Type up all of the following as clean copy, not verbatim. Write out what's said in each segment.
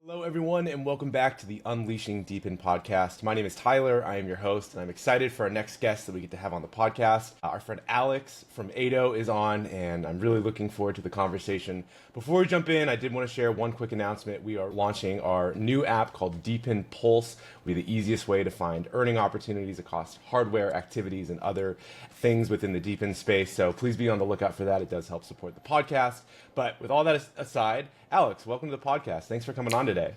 Hello, everyone, and welcome back to the Unleashing DePIN Podcast. My name is Tyler. I am your host, and I'm excited for our next guest that we get to have on the podcast. Our friend Alex from Aydo is on, and I'm really looking forward to the conversation. Before we jump in, I did want to share one quick announcement. We are launching our new app called DePIN Pulse. It'll be the easiest way to find earning opportunities across hardware, activities, and other things within the DePIN space. So please be on the lookout for that. It does help support the podcast. But with all that aside, Alex, welcome to the podcast. Thanks for coming on today.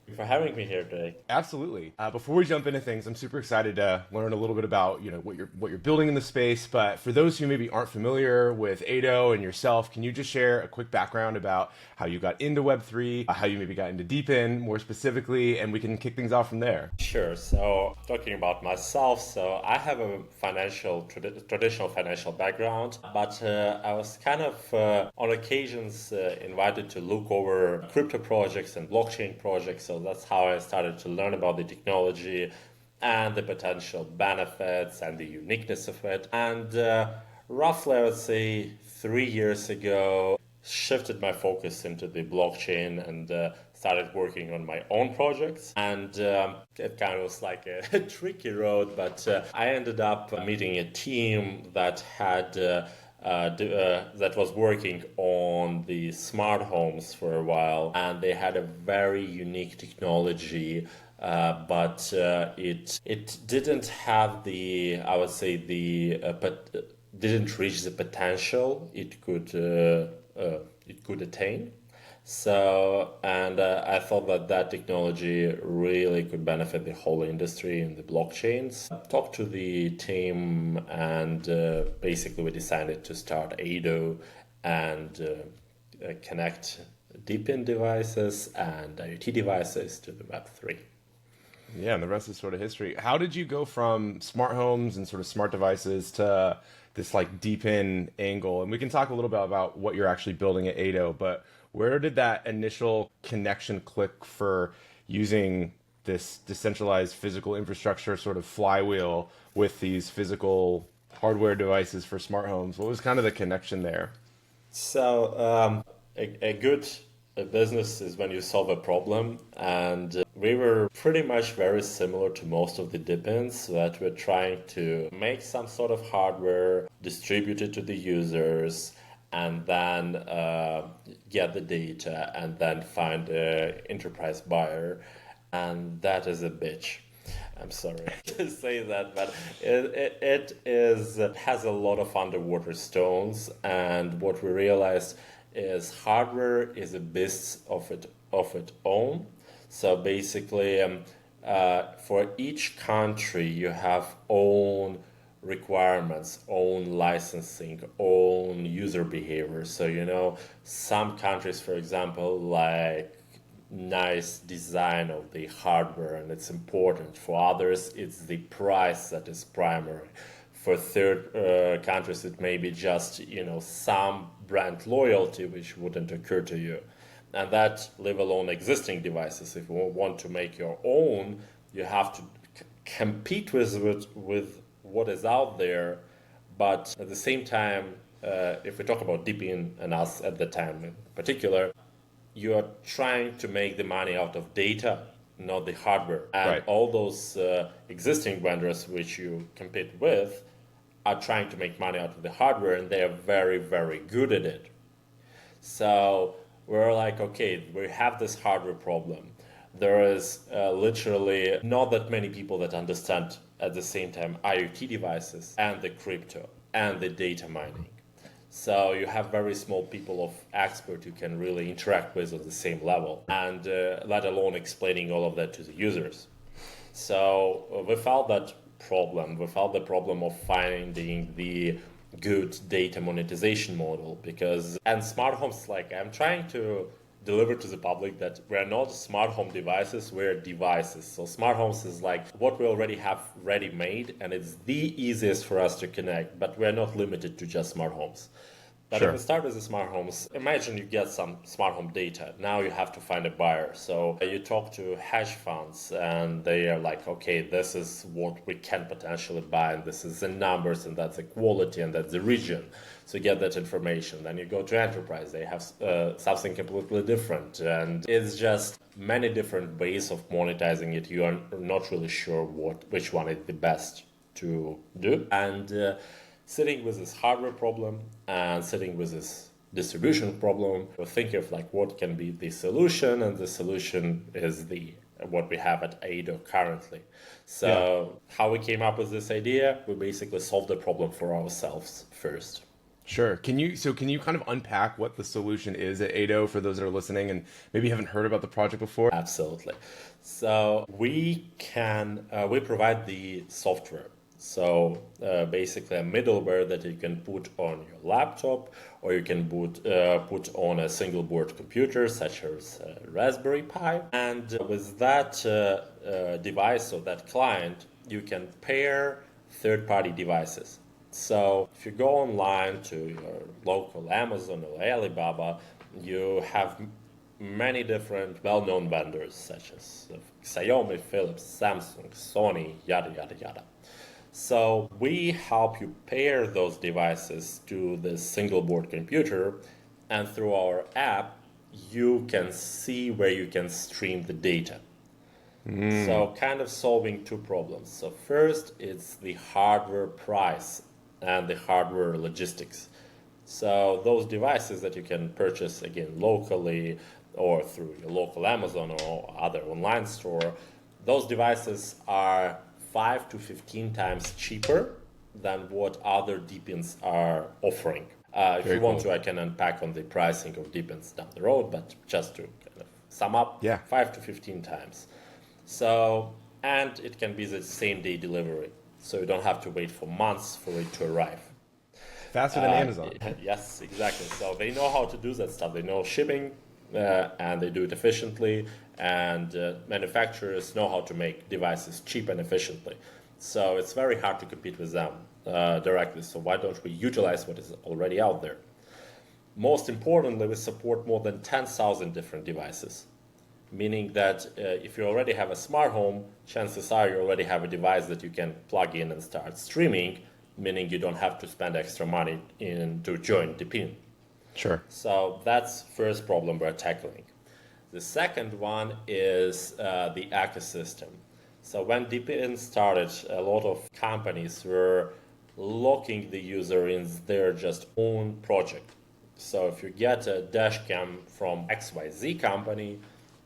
Thank you for having me here today. Absolutely. Before we jump into things, I'm super excited to learn a little bit about what you're building in the space. But for those who maybe aren't familiar with Aydo and yourself, can you just share a quick background about how you got into Web3, how you maybe got into DePIN more specifically, and we can kick things off from there. Sure. So talking about myself, so I have a traditional financial background, but I was kind of on occasions invited to look over crypto projects and blockchain projects. So that's how I started to learn about the technology and the potential benefits and the uniqueness of it. And roughly, I would say 3 years ago, shifted my focus into the blockchain and started working on my own projects. And it kind of was like a tricky road, but I ended up meeting a team that had that was working on the smart homes for a while, and they had a very unique technology, but it didn't have the, I would say, didn't reach the potential it could attain. So, and I thought that technology really could benefit the whole industry in the blockchains. Talked to the team, and basically we decided to start Aydo and connect DePIN devices and IoT devices to the Web3. Yeah, and the rest is sort of history. How did you go from smart homes and sort of smart devices to this like DePIN angle? And we can talk a little bit about what you're actually building at Aydo, but where did that initial connection click for using this decentralized physical infrastructure sort of flywheel with these physical hardware devices for smart homes? What was kind of the connection there? So a good business is when you solve a problem, and we were pretty much very similar to most of the DePINs, that we're trying to make some sort of hardware, distribute it to the users, and then get the data, and then find an enterprise buyer. And that is a bitch. I'm sorry to say that, but it has a lot of underwater stones. And what we realized is hardware is a beast of its own. So basically, for each country, you have own requirements, own licensing, own user behavior. So, some countries, for example, like nice design of the hardware and it's important. For others, it's the price that is primary. For third countries, it may be just, some brand loyalty, which wouldn't occur to you. And that, leave alone existing devices. If you want to make your own, you have to compete with what is out there. But at the same time, if we talk about DePIN and us at the time in particular, you are trying to make the money out of data, not the hardware. And right. All those existing vendors which you compete with are trying to make money out of the hardware, and they are very, very good at it. So we're like, okay, we have this hardware problem. There is literally not that many people that understand at the same time IoT devices and the crypto and the data mining. So you have very small people of expert you can really interact with on the same level, and let alone explaining all of that to the users. So we found that problem. We found the problem of finding the good data monetization model, and smart homes, like I'm trying to deliver to the public that we're not smart home devices, we're devices. So smart homes is like what we already have ready-made, and it's the easiest for us to connect, but we're not limited to just smart homes. But if Sure. we start with the smart homes, imagine you get some smart home data. Now you have to find a buyer. So you talk to hedge funds and they are like, okay, this is what we can potentially buy, and this is the numbers, and that's the quality, and that's the region. So you get that information. Then you go to enterprise, they have something completely different. And it's just many different ways of monetizing it. You are not really sure which one is the best to do. And sitting with this hardware problem and sitting with this distribution problem, we're thinking of like what can be the solution, and the solution is what we have at Aydo currently. So how we came up with this idea, we basically solved the problem for ourselves first. Sure. Can you kind of unpack what the solution is at Aydo for those that are listening and maybe haven't heard about the project before? Absolutely. So we provide the software. So basically a middleware that you can put on your laptop, or you can put on a single board computer such as Raspberry Pi. And with that device or that client, you can pair third-party devices. So if you go online to your local Amazon or Alibaba, you have many different well-known vendors such as Xiaomi, Philips, Samsung, Sony, yada, yada, yada. So we help you pair those devices to this single board computer, and through our app, you can see where you can stream the data. So kind of solving two problems. So first, it's the hardware price and the hardware logistics. So those devices that you can purchase, again, locally or through your local Amazon or other online store, those devices are 5 to 15 times cheaper than what other DePINs are offering. If you want to, I can unpack on the pricing of DePINs down the road, but just to kind of sum up, 5 to 15 times. So, and it can be the same day delivery, so you don't have to wait for months for it to arrive. Faster than Amazon. Yes, exactly. So they know how to do that stuff. They know shipping, and they do it efficiently, and manufacturers know how to make devices cheap and efficiently. So it's very hard to compete with them directly. So why don't we utilize what is already out there? Most importantly, we support more than 10,000 different devices, meaning that if you already have a smart home, chances are you already have a device that you can plug in and start streaming, meaning you don't have to spend extra money to join DePIN. Sure. So that's first problem we're tackling. The second one is the ecosystem. So when DePIN started, a lot of companies were locking the user in their just own project. So if you get a dash cam from XYZ company,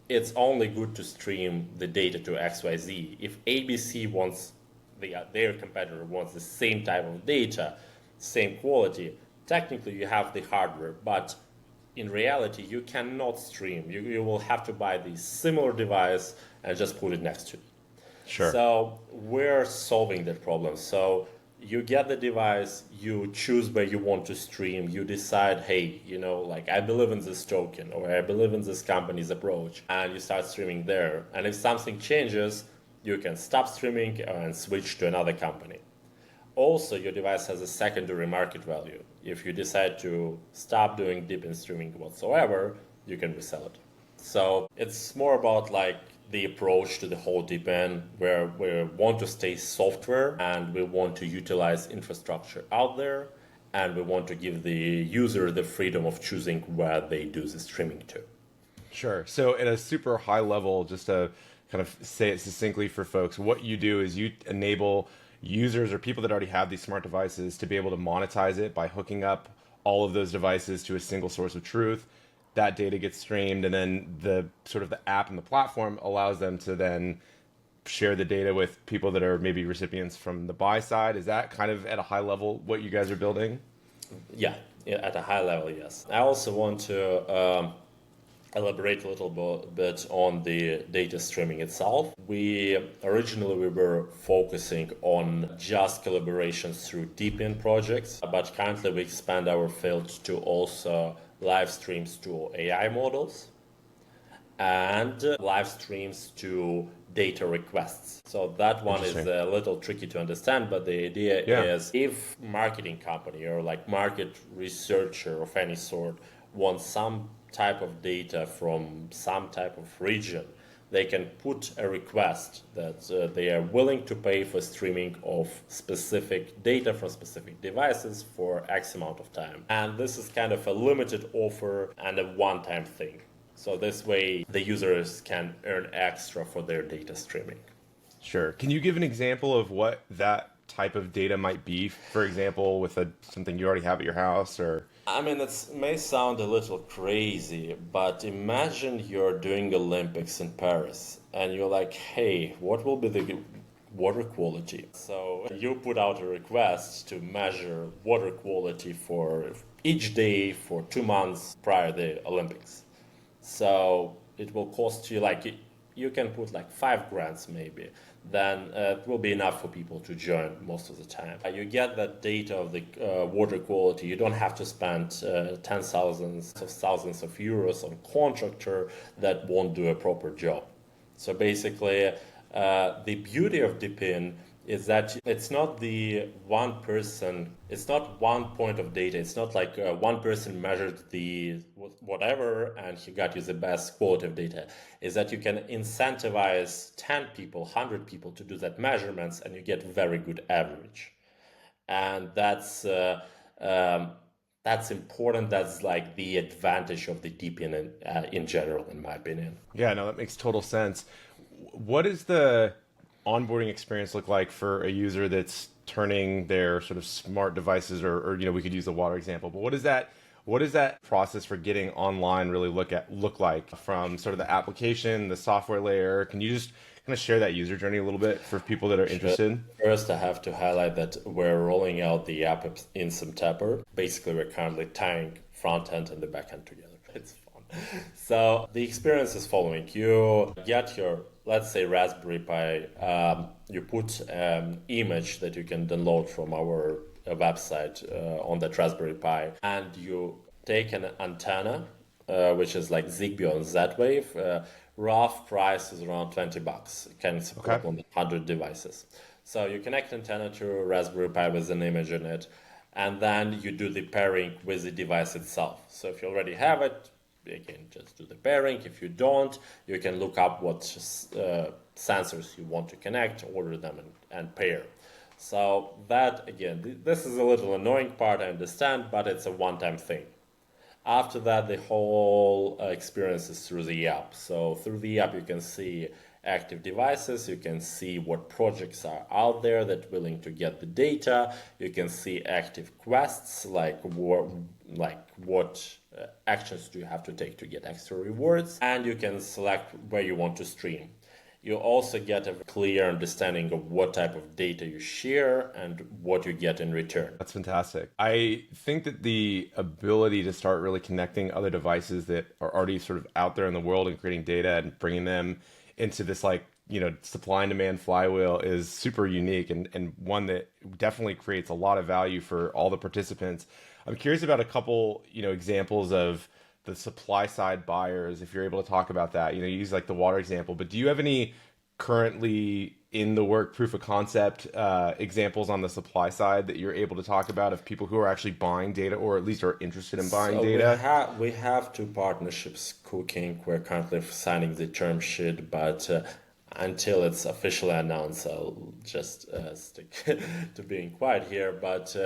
it's only good to stream the data to XYZ. If ABC wants, their competitor wants the same type of data, same quality, technically you have the hardware, but in reality you cannot stream. You will have to buy the similar device and just put it next to it. Sure. So we're solving that problem. So you get the device, you choose where you want to stream, you decide, hey, like I believe in this token, or I believe in this company's approach, and you start streaming there. And if something changes, you can stop streaming and switch to another company. Also, your device has a secondary market value. If you decide to stop doing DePIN streaming whatsoever, you can resell it. So it's more about like the approach to the whole DePIN, where we want to stay software and we want to utilize infrastructure out there, and we want to give the user the freedom of choosing where they do the streaming to. Sure. So at a super high level, just to kind of say it succinctly for folks, what you do is you enable users or people that already have these smart devices to be able to monetize it by hooking up all of those devices to a single source of truth. That data gets streamed, and then the app and the platform allows them to then share the data with people that are maybe recipients from the buy side. Is that kind of at a high level what you guys are building? Yeah, at a high level, yes. I also want to elaborate a little bit on the data streaming itself. Originally we were focusing on just collaborations through DePIN projects, but currently we expand our field to also live streams to AI models. and live streams to data requests. So that one is a little tricky to understand, but the idea is if marketing company or like market researcher of any sort wants some type of data from some type of region, they can put a request that they are willing to pay for streaming of specific data from specific devices for X amount of time. And this is kind of a limited offer and a one-time thing. So this way, the users can earn extra for their data streaming. Sure. Can you give an example of what that type of data might be? For example, with something you already have at your house, or I mean, it may sound a little crazy, but imagine you're doing Olympics in Paris, and you're like, "Hey, what will be the water quality?" So you put out a request to measure water quality for each day for 2 months prior to the Olympics. So it will cost you like, you can put like $5,000 maybe. Then it will be enough for people to join most of the time. You get that data of the water quality. You don't have to spend tens of thousands of euros on contractor that won't do a proper job. So basically, the beauty of DePIN is that it's not the one person, it's not one point of data. It's not like one person measured the whatever and he got you the best quality of data. Is that you can incentivize 10 people, 100 people to do that measurements, and you get very good average. And that's important. That's like the advantage of the DePIN in general, in my opinion. Yeah, no, that makes total sense. What is the onboarding experience look like for a user that's turning their sort of smart devices, or we could use the water example, but what does that process for getting online really look like from sort of the application, the software layer? Can you just kind of share that user journey a little bit for people that are interested? First, I have to highlight that we're rolling out the app in September. Basically, we're currently tying front end and the back end together. It's fun. So the experience is following. You get your, let's say, Raspberry Pi. You put an image that you can download from our website on that Raspberry Pi, and you take an antenna, which is like Zigbee or Z-Wave. Rough price is around $20. It can support 100 devices. So you connect antenna to a Raspberry Pi with an image in it, and then you do the pairing with the device itself. So if you already have it, you can just do the pairing. If you don't, you can look up what sensors you want to connect, order them, and pair. So that, again, this is a little annoying part, I understand, but it's a one-time thing. After that, the whole experience is through the app. So through the app, you can see active devices. You can see what projects are out there that are willing to get the data. You can see active quests, like what actions do you have to take to get extra rewards. And you can select where you want to stream. You also get a clear understanding of what type of data you share and what you get in return. That's fantastic. I think that the ability to start really connecting other devices that are already sort of out there in the world and creating data and bringing them into this supply and demand flywheel is super unique and one that definitely creates a lot of value for all the participants. I'm curious about a couple, examples of the supply side buyers, if you're able to talk about that. You use like the water example, but do you have any currently in the work proof of concept examples on the supply side that you're able to talk about of people who are actually buying data, or at least are interested in buying data? We have two partnerships cooking. We're currently signing the term sheet, but until it's officially announced, I'll just stick to being quiet here. But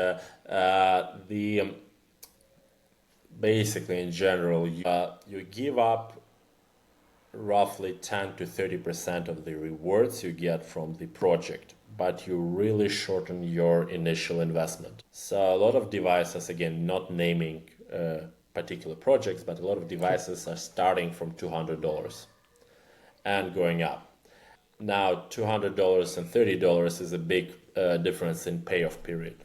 basically, in general, you give up roughly 10 to 30% of the rewards you get from the project, but you really shorten your initial investment. So a lot of devices, again, not naming particular projects, but a lot of devices are starting from $200 and going up. Now, $200 and $30 is a big difference in payoff period.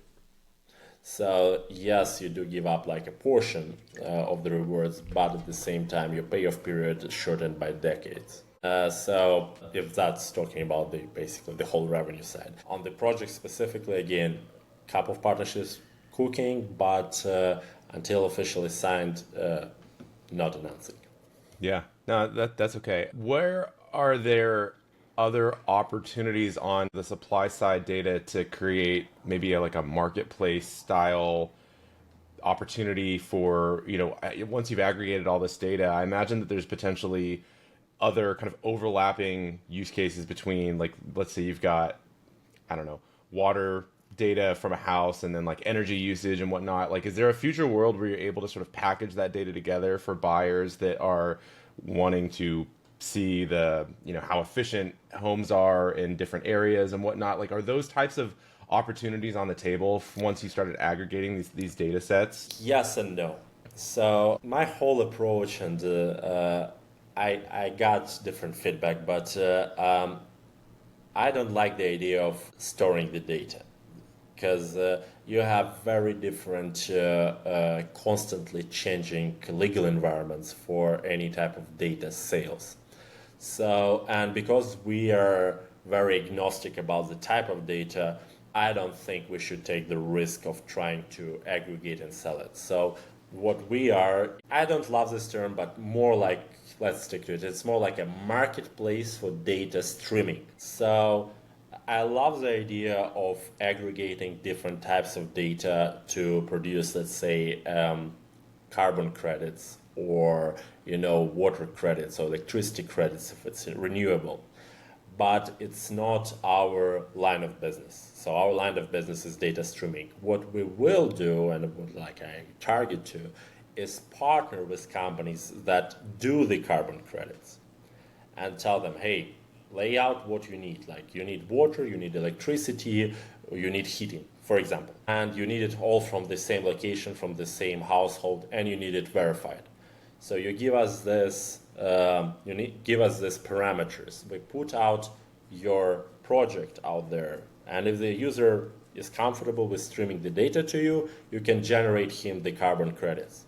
So yes, you do give up like a portion of the rewards, but at the same time, your payoff period is shortened by decades. So if that's talking about basically the whole revenue side. On the project specifically, again, couple of partnerships cooking, but until officially signed, not announcing. Yeah, No, that's okay. Where are there other opportunities on the supply side data to create maybe like a marketplace style opportunity for, once you've aggregated all this data, I imagine that there's potentially other kind of overlapping use cases between, like, let's say you've got, I don't know, water data from a house and then like energy usage and whatnot. Like, is there a future world where you're able to sort of package that data together for buyers that are wanting to see how efficient homes are in different areas and whatnot? Like, are those types of opportunities on the table once you started aggregating these data sets? Yes and no. So my whole approach, and I got different feedback, but I don't like the idea of storing the data because you have very different, constantly changing legal environments for any type of data sales. So, and because we are very agnostic about the type of data, I don't think we should take the risk of trying to aggregate and sell it. So, what we are, I don't love this term, but more like, let's stick to it, it's more like a marketplace for data streaming. So, I love the idea of aggregating different types of data to produce, let's say, carbon credits or water credits or electricity credits if it's renewable. But it's not our line of business. So our line of business is data streaming. What we will do, and what like I target to, is partner with companies that do the carbon credits and tell them, hey, lay out what you need. Like you need water, you need electricity, you need heating, for example. And you need it all from the same location, from the same household, and you need it verified. So you give us this, give us these parameters. We put out your project out there, and if the user is comfortable with streaming the data to you, you can generate him the carbon credits.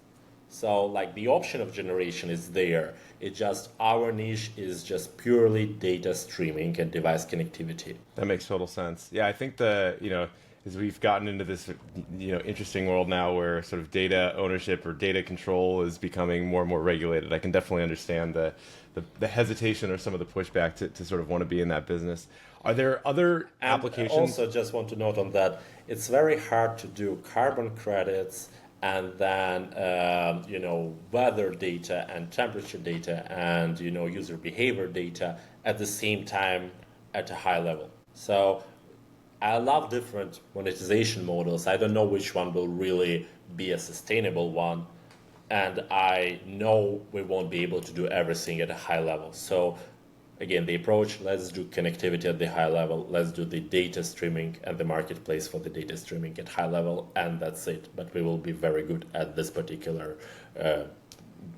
So like the option of generation is there. It just our niche is just purely data streaming and device connectivity. That makes total sense. Yeah, I think as we've gotten into this, interesting world now where sort of data ownership or data control is becoming more and more regulated, I can definitely understand the hesitation or some of the pushback to sort of want to be in that business. Are there other applications? Also, just want to note on that, it's very hard to do carbon credits and then weather data and temperature data and user behavior data at the same time at a high level. So I love different monetization models. I don't know which one will really be a sustainable one, and I know we won't be able to do everything at a high level. So again, the approach, let's do connectivity at the high level, let's do the data streaming and the marketplace for the data streaming at high level, and that's it. But we will be very good at this particular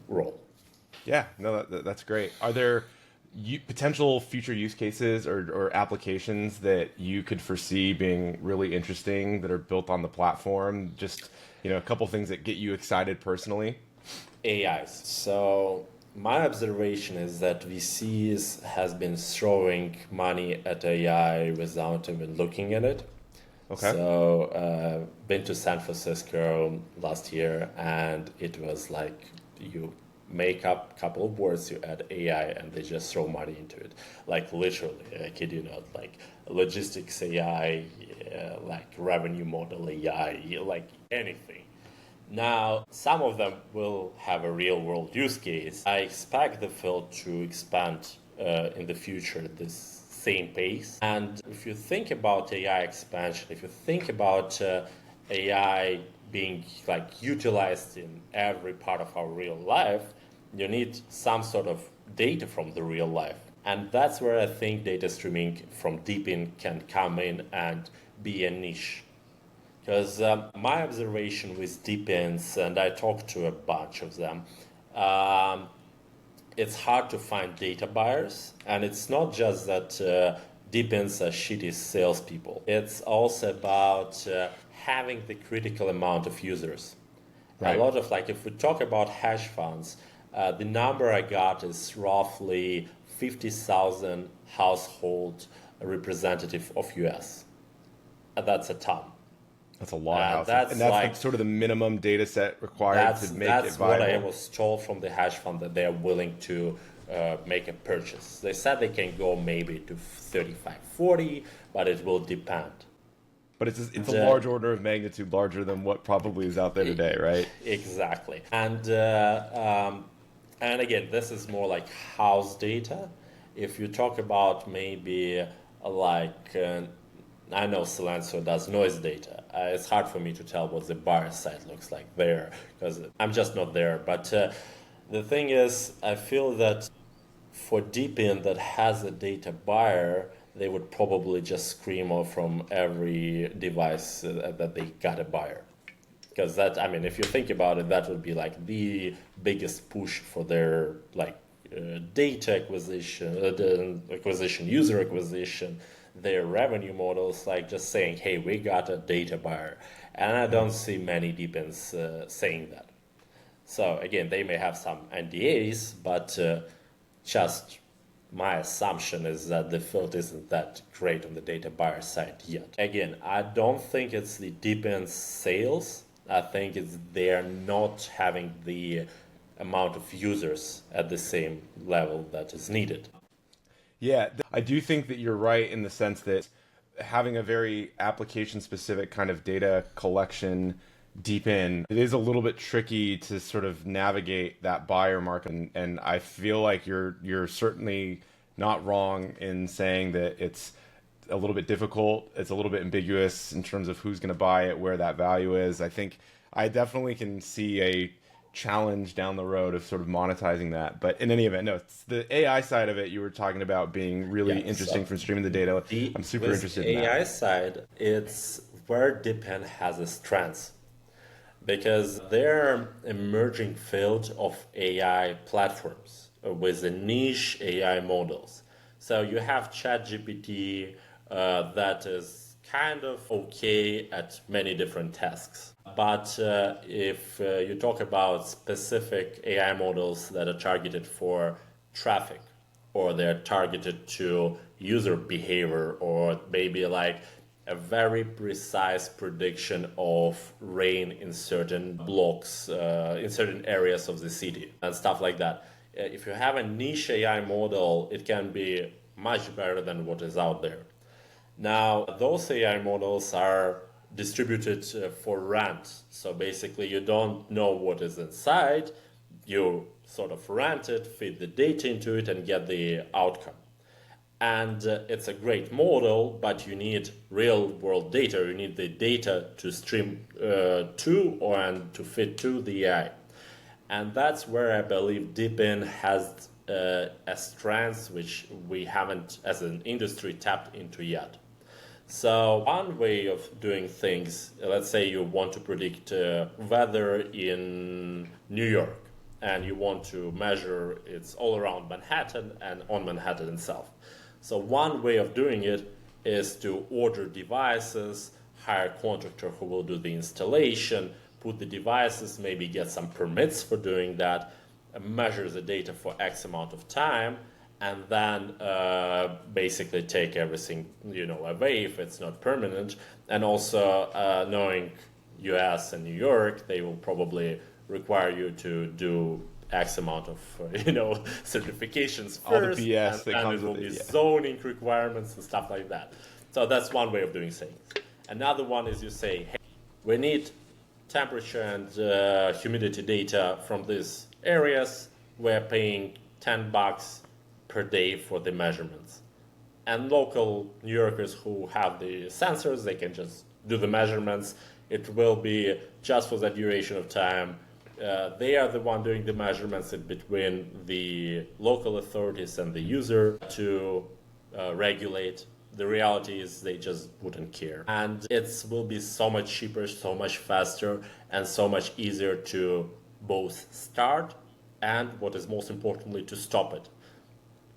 role. Yeah, no, that's great. Are there potential future use cases or applications that you could foresee being really interesting that are built on the platform? Just, a couple things that get you excited personally? AIs. So my observation is that VCs has been throwing money at AI without even looking at it. Okay. So been to San Francisco last year, and it was like you make up a couple of words, you add AI, and they just throw money into it. Like literally, I kid you not, like logistics AI, like revenue model AI, like anything. Now, some of them will have a real world use case. I expect the field to expand in the future at this same pace. And if you think about AI expansion, if you think about AI being like utilized in every part of our real life, you need some sort of data from the real life. And that's where I think data streaming from DePIN can come in and be a niche. Because my observation with DePINs, and I talked to a bunch of them, it's hard to find data buyers. And it's not just that DePINs are shitty salespeople. It's also about having the critical amount of users. Right. A lot of, like, if we talk about hedge funds, the number I got is roughly 50,000 household representative of US. That's a ton. That's a lot of houses. That's And that's like the, sort of the minimum data set required to make it that's what I viable. was told from the hedge fund, that they are willing to make a purchase. They said they can go maybe to 35, 40, but it will depend. But it's a large order of magnitude larger than what probably is out there today, right? Exactly. And again, this is more like house data. If you talk about maybe I know Silencio does noise data. It's hard for me to tell what the buyer side looks like there because I'm just not there. But the thing is, I feel that for DePIN that has a data buyer, they would probably just scream off from every device that they got a buyer. Because that, I mean, if you think about it, that would be like the biggest push for their data acquisition, user acquisition, their revenue models, like just saying, hey, we got a data buyer. And I don't see many DePINs saying that. So again, they may have some NDAs, but just my assumption is that the field isn't that great on the data buyer side yet. Again, I don't think it's the DePIN sales. I think it's they're not having the amount of users at the same level that is needed. Yeah, I do think that you're right in the sense that having a very application specific kind of data collection deep in, it is a little bit tricky to sort of navigate that buyer market. And I feel like you're certainly not wrong in saying that it's a little bit difficult. It's a little bit ambiguous in terms of who's going to buy it, where that value is. I think I definitely can see a challenge down the road of sort of monetizing that. But in any event, no, it's the AI side of it you were talking about being really interesting from streaming the data. I'm super interested in that. The AI side, it's where DePIN has its strengths. Because there are emerging field of AI platforms with the niche AI models. So you have ChatGPT that is kind of okay at many different tasks. But if you talk about specific AI models that are targeted for traffic, or they're targeted to user behavior, or maybe like a very precise prediction of rain in certain blocks, in certain areas of the city, and stuff like that. If you have a niche AI model, it can be much better than what is out there. Now, those AI models are distributed for rent. So basically, you don't know what is inside. You sort of rent it, feed the data into it, and get the outcome. And it's a great model, but you need real world data. You need the data to stream to or and to fit to the AI. And that's where I believe DePIN has a strength which we haven't, as an industry, tapped into yet. So one way of doing things, let's say you want to predict weather in New York, and you want to measure it's all around Manhattan and on Manhattan itself. So one way of doing it is to order devices, hire a contractor who will do the installation, put the devices, maybe get some permits for doing that, measure the data for X amount of time, and then basically take everything away if it's not permanent. And also knowing US and New York, they will probably require you to do X amount of certifications first, all the BS that and comes there will with be it, zoning requirements and stuff like that. So that's one way of doing things. Another one is you say, hey, we need temperature and humidity data from these areas. We're paying $10 per day for the measurements. And local New Yorkers who have the sensors, they can just do the measurements. It will be just for the duration of time. They are the one doing the measurements in between the local authorities and the user to regulate. The reality is they just wouldn't care. And it will be so much cheaper, so much faster, and so much easier to both start and, what is most importantly, to stop it.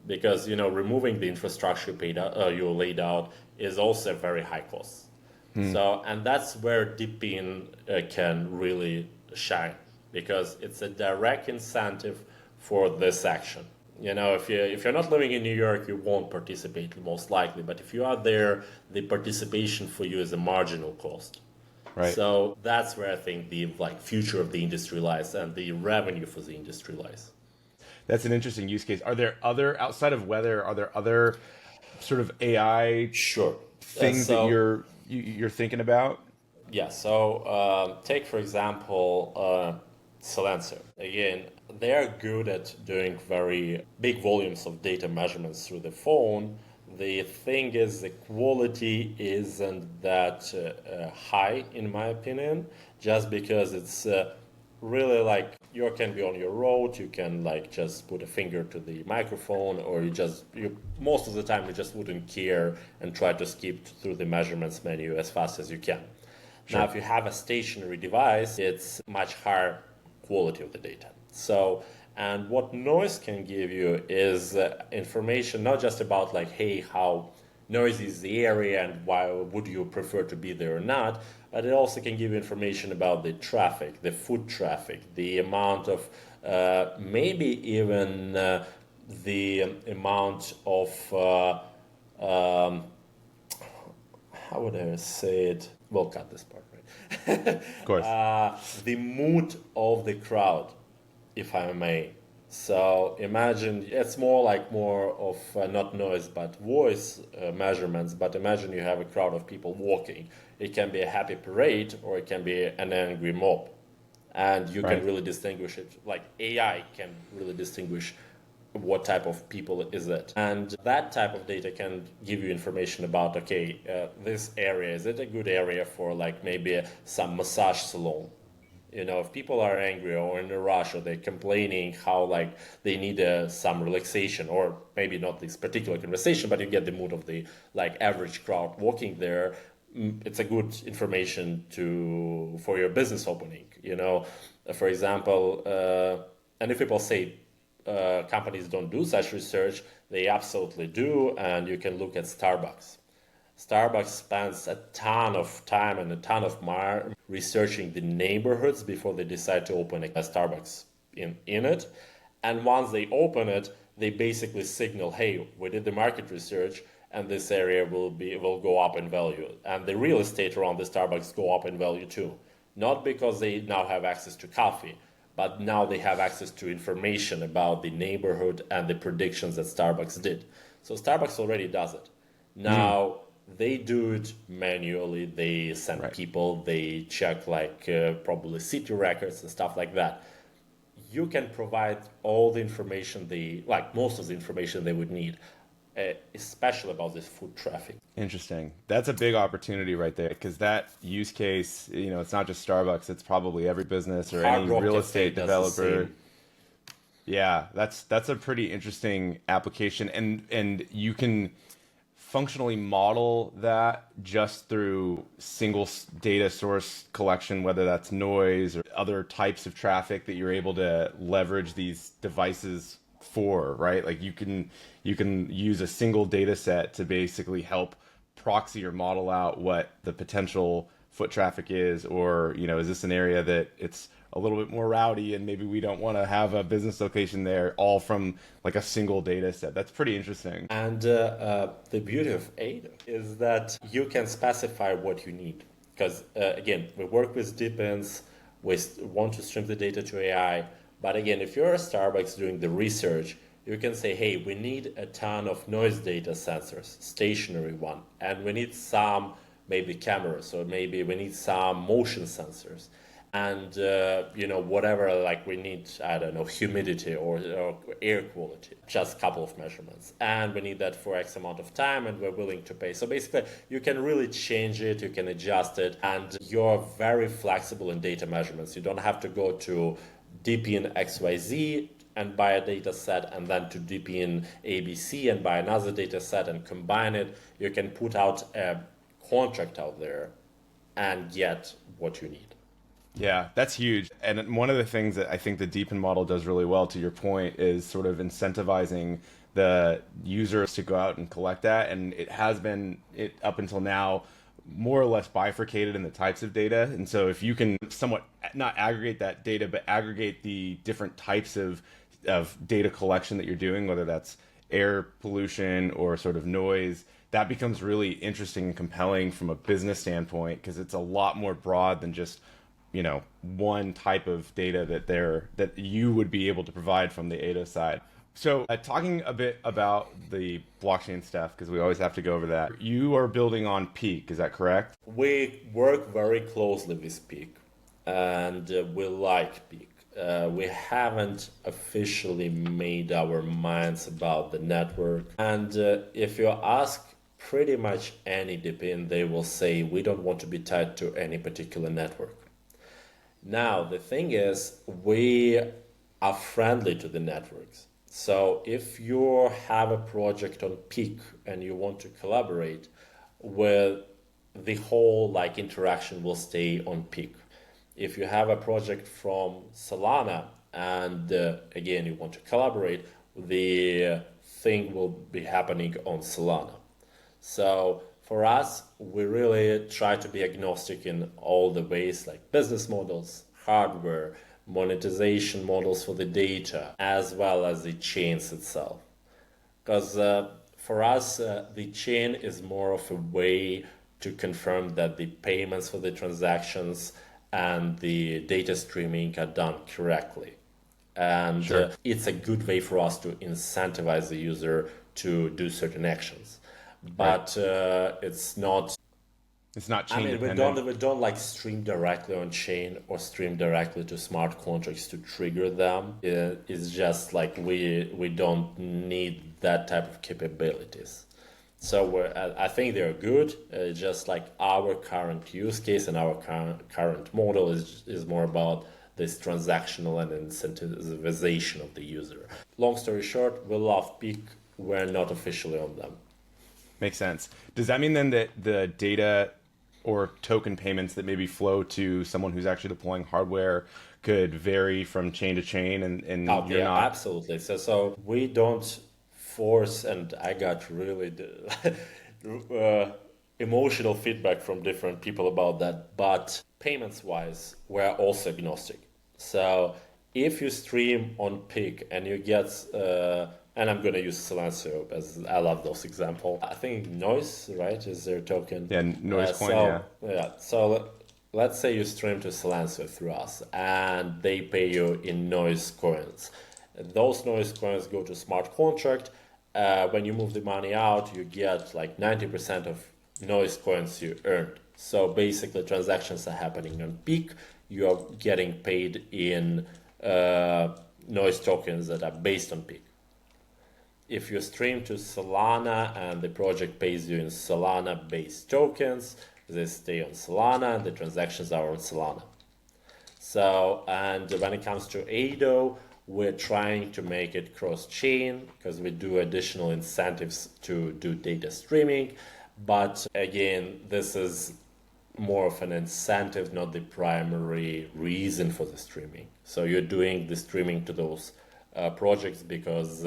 Because, removing the infrastructure you laid out is also a very high cost. So, and that's where DePIN can really shine, because it's a direct incentive for this action. If you're not living in New York, you won't participate most likely. But if you are there, the participation for you is a marginal cost. Right. So that's where I think the future of the industry lies and the revenue for the industry lies. That's an interesting use case. Are there other, outside of weather, are there other sort of AI Sure. things that you're thinking about? Yeah, so take for example Silencer. Again, they're good at doing very big volumes of data measurements through the phone. The thing is, the quality isn't that high, in my opinion, just because it's really you can be on your road, you can just put a finger to the microphone, or you most of the time you just wouldn't care and try to skip through the measurements menu as fast as you can. Sure. Now, if you have a stationary device, it's much higher quality of the data. So, and what noise can give you is information not just about hey, how noisy is the area and why would you prefer to be there or not, but it also can give you information about the traffic, the foot traffic, the amount of maybe even the amount of how would I say it? We'll cut this part, right? Of course. The mood of the crowd, if I may. So imagine it's more of not noise but voice measurements. But imagine you have a crowd of people walking. It can be a happy parade or it can be an angry mob, and you Right. can really distinguish it. AI can really distinguish what type of people is it, and that type of data can give you information about this area, is it a good area for maybe some massage salon. If people are angry or in a rush or they're complaining how they need some relaxation, or maybe not this particular conversation, but you get the mood of the average crowd walking there. It's a good information for your business opening. For example, and if people say companies don't do such research, they absolutely do, and you can look at Starbucks. Starbucks spends a ton of time and a ton of money researching the neighborhoods before they decide to open a Starbucks in it. And once they open it, they basically signal, hey, we did the market research and this area will go up in value. And the real estate around the Starbucks go up in value too. Not because they now have access to coffee, but now they have access to information about the neighborhood and the predictions that Starbucks did. So Starbucks already does it. Now, they do it manually. They send Right. people, they check probably city records and stuff like that. You can provide all the information most of the information they would need, especially about this foot traffic. Interesting. That's a big opportunity right there, because that use case, it's not just Starbucks, it's probably every business or Hard any Rock real Cafe estate does the developer. same. Yeah, that's a pretty interesting application, and you can functionally model that just through single data source collection, whether that's noise or other types of traffic that you're able to leverage these devices for, right? You can use a single data set to basically help proxy or model out what the potential foot traffic is, or is this an area that it's a little bit more rowdy and maybe we don't want to have a business location there, all from a single data set. That's pretty interesting. And the beauty of Aydo is that you can specify what you need. Because again, we work with DePINs, we want to stream the data to AI. But again, if you're a Starbucks doing the research, you can say, hey, we need a ton of noise data sensors, stationary one, and we need some maybe cameras, or maybe we need some motion sensors. And whatever, we need, I don't know, humidity or air quality, just a couple of measurements, and we need that for X amount of time, and we're willing to pay. So basically you can really change it, you can adjust it, and you're very flexible in data measurements. You don't have to go to DePIN XYZ and buy a data set, and then to DePIN ABC and buy another data set and combine it. You can put out a contract out there and get what you need. Yeah, that's huge. And one of the things that I think the DePIN model does really well, to your point, is sort of incentivizing the users to go out and collect that. And it has been, up until now, more or less bifurcated in the types of data. And so if you can somewhat not aggregate that data, but aggregate the different types of data collection that you're doing, whether that's air pollution or sort of noise, that becomes really interesting and compelling from a business standpoint because it's a lot more broad than just, one type of data that you would be able to provide from the Aydo side. So talking a bit about the blockchain stuff, because we always have to go over that. You are building on Peak, is that correct? We work very closely with Peak, and we like Peak. We haven't officially made our minds about the network. And if you ask pretty much any DePIN, they will say we don't want to be tied to any particular network. Now, the thing is, we are friendly to the networks. So if you have a project on Peak and you want to collaborate with the whole interaction will stay on Peak. If you have a project from Solana and again you want to collaborate, the thing will be happening on Solana. So for us, we really try to be agnostic in all the ways, like business models, hardware, monetization models for the data, as well as the chains itself. Because for us, the chain is more of a way to confirm that the payments for the transactions and the data streaming are done correctly. And Sure. It's a good way for us to incentivize the user to do certain actions. But it's not chain dependent. we don't stream directly on chain or stream directly to smart contracts to trigger them. It's just we don't need that type of capabilities. So I think they're good. Just our current use case and our current model is more about this transactional and incentivization of the user. Long story short, we love Peak. We're not officially on them. Makes sense. Does that mean then that the data or token payments that maybe flow to someone who's actually deploying hardware could vary from chain to chain and you're not? Absolutely. So we don't force, and I got really emotional feedback from different people about that, but payments wise, we're also agnostic. So if you stream on Peak and you get and I'm going to use Silencio as I love those examples. I think Noise, right, is their token. Yeah, Noise Coin, yeah. So let's say you stream to Silencio through us and they pay you in Noise coins. Those Noise coins go to smart contract. When you move the money out, you get 90% of Noise coins you earned. So basically transactions are happening on Peak. You are getting paid in Noise tokens that are based on Peak. If you stream to Solana and the project pays you in Solana-based tokens, they stay on Solana and the transactions are on Solana. So, and when it comes to Aydo, we're trying to make it cross-chain because we do additional incentives to do data streaming. But again, this is more of an incentive, not the primary reason for the streaming. So you're doing the streaming to those projects because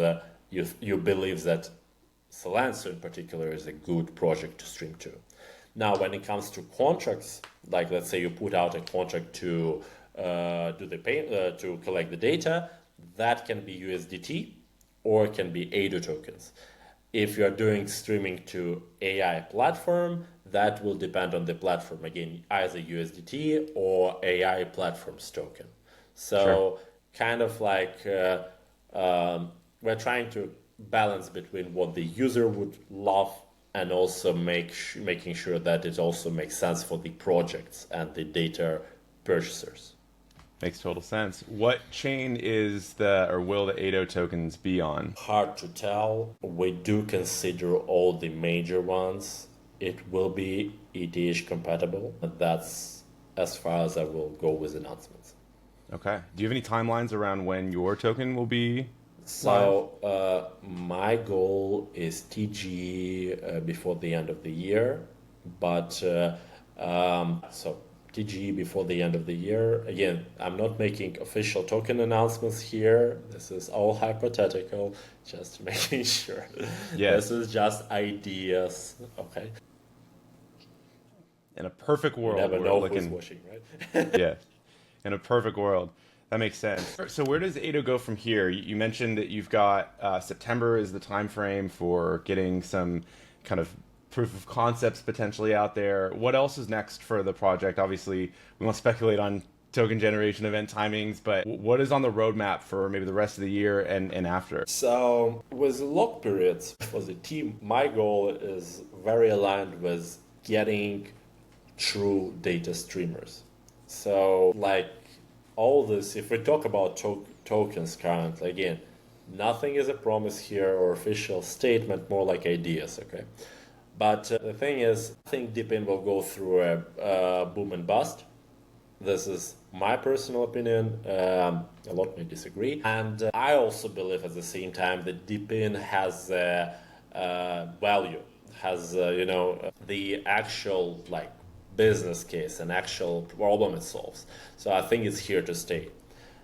you believe that Silencio in particular is a good project to stream to. Now, when it comes to contracts, let's say you put out a contract to to collect the data, that can be USDT or it can be Aydo tokens. If you are doing streaming to AI platform, that will depend on the platform. Again, either USDT or AI platforms token. So Sure. kind of we're trying to balance between what the user would love and also making sure that it also makes sense for the projects and the data purchasers. Makes total sense. What chain will the Aydo tokens be on? Hard to tell. We do consider all the major ones. It will be ETH compatible. That's as far as I will go with announcements. Okay. Do you have any timelines around when your token will be? So my goal is TG before the end of the year, but so TG before the end of the year. Again, I'm not making official token announcements here. This is all hypothetical, just making sure. Yes. This is just ideas. Okay. In a perfect world, Never we're know looking. who's watching, right? Yeah. In a perfect world. That makes sense. So where does Aydo go from here? You mentioned that you've got September is the time frame for getting some kind of proof of concepts potentially out there. What else is next for the project? Obviously, we won't speculate on token generation event timings, but what is on the roadmap for maybe the rest of the year and after? So with the lock periods for the team, my goal is very aligned with getting true data streamers. So like all this, if we talk about tokens currently, again, nothing is a promise here or official statement, more like ideas, okay? But the thing is, I think DePIN will go through a boom and bust. This is my personal opinion. A lot may disagree. And I also believe at the same time that DePIN has value, has, the actual like business case, an actual problem it solves. So I think it's here to stay.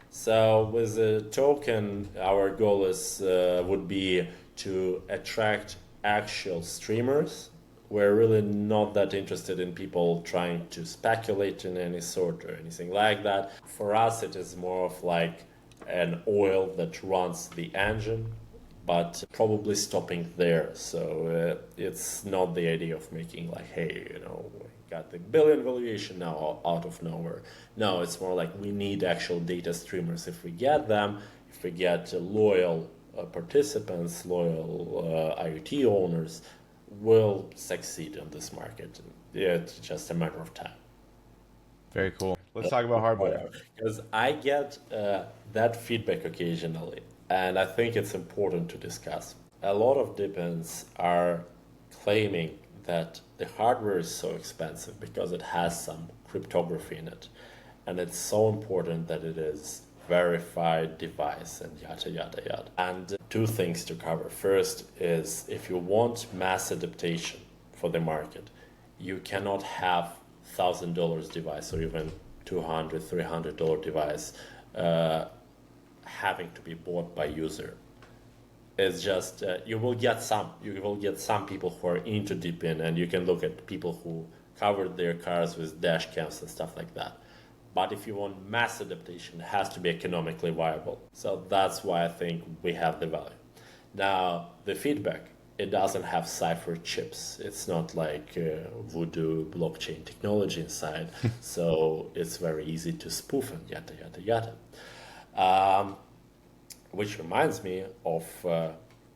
So with the token, our goal is would be to attract actual streamers. We're really not that interested in people trying to speculate in any sort or anything like that. For us, it is more of like an oil that runs the engine, but probably stopping there. So it's not the idea of making like, hey, we got the billion valuation now out of nowhere. No, it's more like we need actual data streamers. If we get them, if we get loyal participants, loyal IoT owners, will succeed in this market. It's just a matter of time. Very cool. Let's talk about hardware. Because I get that feedback occasionally, and I think it's important to discuss. A lot of DePINs are claiming that the hardware is so expensive because it has some cryptography in it, and it's so important that it is verified device and yada yada yada. And two things to cover. First is if you want mass adaptation for the market, you cannot have $1,000 device or even $200, $300 device having to be bought by user. It's just you will get some people who are into DePIN, and you can look at people who covered their cars with dash cams and stuff like that. But if you want mass adaptation, it has to be economically viable. So that's why I think we have the value. Now, the feedback, it doesn't have cipher chips. It's not like voodoo blockchain technology inside. So it's very easy to spoof and yada, yada, yada. Which reminds me of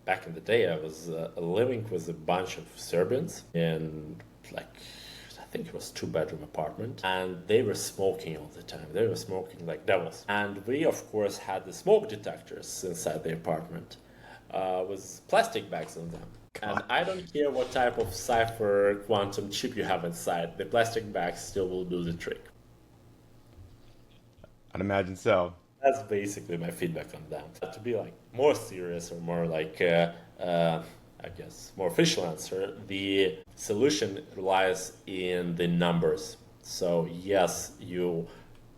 back in the day, I was living with a bunch of Serbians in I think it was 2-bedroom apartment, and they were smoking all the time. They were smoking like devils. And we, of course, had the smoke detectors inside the apartment with plastic bags on them. God. And I don't care what type of cipher quantum chip you have inside, the plastic bags still will do the trick. I'd imagine so. That's basically my feedback on that. To be like more serious or more like I guess, more official answer, the solution relies in the numbers. So yes, you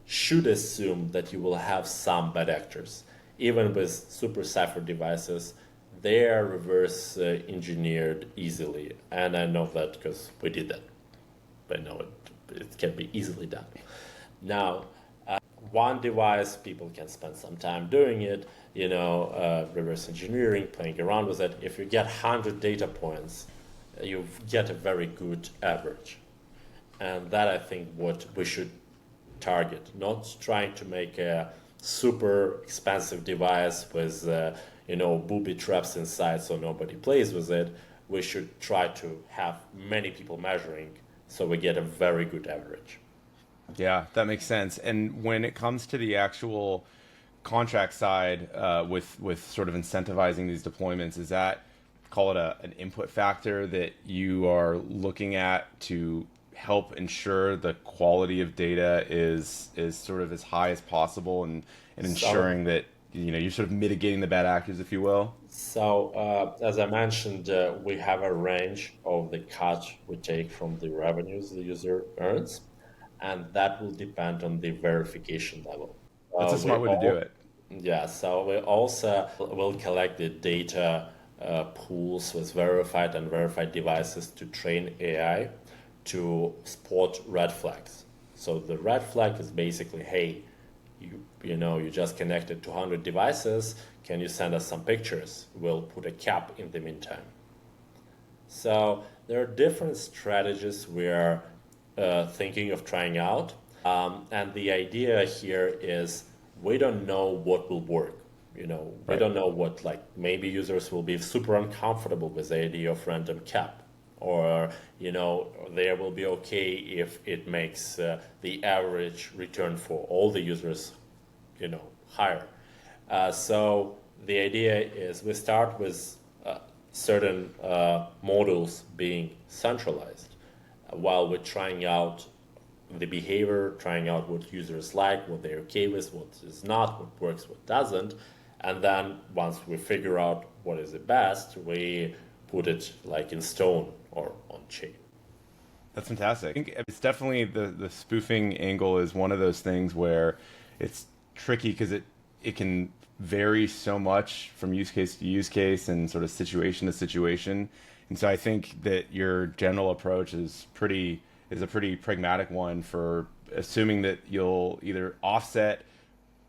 should assume that you will have some bad actors. Even with super cipher devices, they are reverse engineered easily. And I know that because we did that. I know it can be easily done. Now, one device, people can spend some time doing it, reverse engineering, playing around with it. If you get 100 data points, you get a very good average. And that, I think, what we should target, not trying to make a super expensive device with, booby traps inside so nobody plays with it. We should try to have many people measuring so we get a very good average. Yeah, that makes sense. And when it comes to the actual contract side, with sort of incentivizing these deployments, is that, call it an input factor that you are looking at to help ensure the quality of data is sort of as high as possible and ensuring that you're sort of mitigating the bad actors, if you will? So as I mentioned, we have a range of the cut we take from the revenues the user earns, and that will depend on the verification level. That's a smart way to do it. Yeah, so we also will collect the data pools with verified and unverified devices to train AI to spot red flags. So the red flag is basically, hey, you just connected to 100 devices. Can you send us some pictures? We'll put a cap in the meantime. So there are different strategies we're thinking of trying out. And the idea here is we don't know what will work. We Right. don't know what, like, maybe users will be super uncomfortable with the idea of random cap. Or, they will be okay if it makes the average return for all the users, higher. So the idea is we start with certain modules being centralized while we're trying out the behavior, trying out what users like, what they're okay with, what is not, what works, what doesn't. And then once we figure out what is the best, we put it like in stone or on chain. That's fantastic. I think it's definitely the spoofing angle is one of those things where it's tricky because it can vary so much from use case to use case and sort of situation to situation. And so I think that your general approach is a pretty pragmatic one for assuming that you'll either offset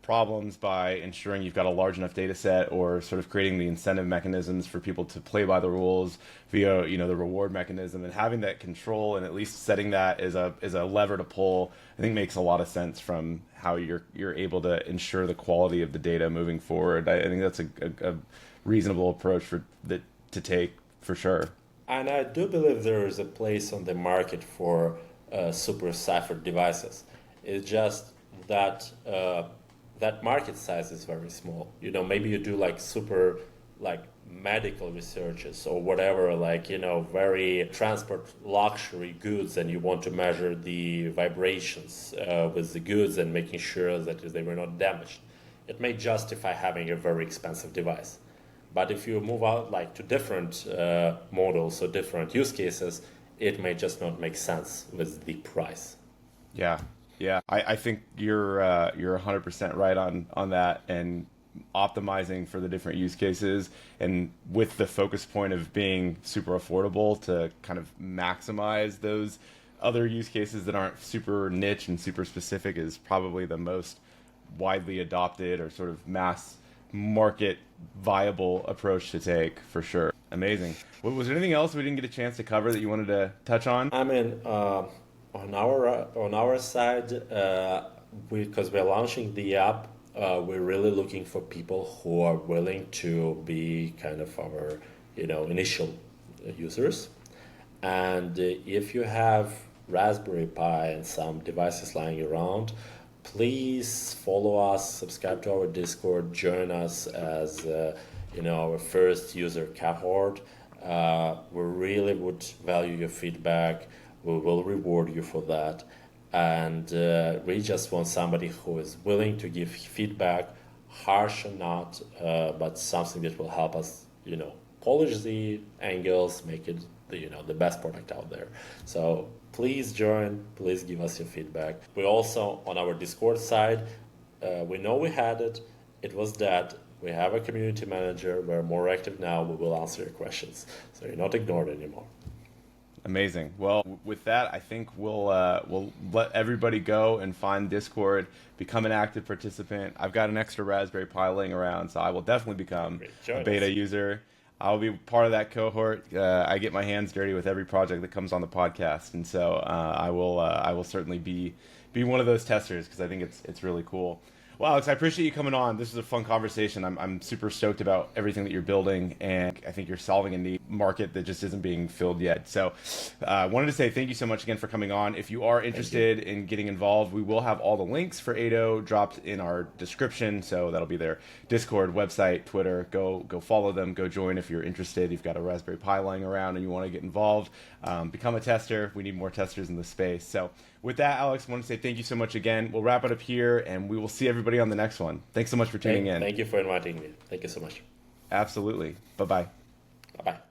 problems by ensuring you've got a large enough data set or sort of creating the incentive mechanisms for people to play by the rules via the reward mechanism, and having that control and at least setting that as a lever to pull, I think makes a lot of sense from how you're able to ensure the quality of the data moving forward. I think that's a reasonable approach to take for sure. And I do believe there is a place on the market for super ciphered devices. It's just that that market size is very small. Maybe you do like super like medical researches or whatever, like, very transport luxury goods, and you want to measure the vibrations with the goods and making sure that they were not damaged. It may justify having a very expensive device. But if you move out like to different models or different use cases, it may just not make sense with the price. Yeah, I think you're 100% right on that, and optimizing for the different use cases, and with the focus point of being super affordable to kind of maximize those other use cases that aren't super niche and super specific is probably the most widely adopted or sort of mass market viable approach to take for sure. Amazing. Was there anything else we didn't get a chance to cover that you wanted to touch on? I mean, on our side, because we're launching the app, we're really looking for people who are willing to be kind of our, initial users. And if you have Raspberry Pi and some devices lying around, please follow us, subscribe to our Discord, join us as our first user cohort. We really would value your feedback. We will reward you for that. And we just want somebody who is willing to give feedback, harsh or not, but something that will help us, polish the angles, make it the best product out there. So please join, please give us your feedback. We also, on our Discord side, we know we had it. It was dead. We have a community manager. We're more active now. We will answer your questions. So you're not ignored anymore. Amazing. Well, with that, I think we'll let everybody go and find Discord, become an active participant. I've got an extra Raspberry Pi laying around, so I will definitely become a beta user. I'll be part of that cohort. I get my hands dirty with every project that comes on the podcast, and so I will certainly be one of those testers because I think it's really cool. Well, Alex, I appreciate you coming on. This is a fun conversation. I'm super stoked about everything that you're building, and I think you're solving a need market that just isn't being filled yet. So I wanted to say thank you so much again for coming on. If you are interested in getting involved, we will have all the links for Aydo dropped in our description. So that'll be their Discord, website, Twitter. Go follow them. Go join if you're interested. You've got a Raspberry Pi lying around and you want to get involved. Become a tester. We need more testers in the space. So with that, Alex, I want to say thank you so much again. We'll wrap it up here, and we will see everybody on the next one. Thanks so much for tuning in. Thank you for inviting me. Thank you so much. Absolutely. Bye-bye. Bye-bye.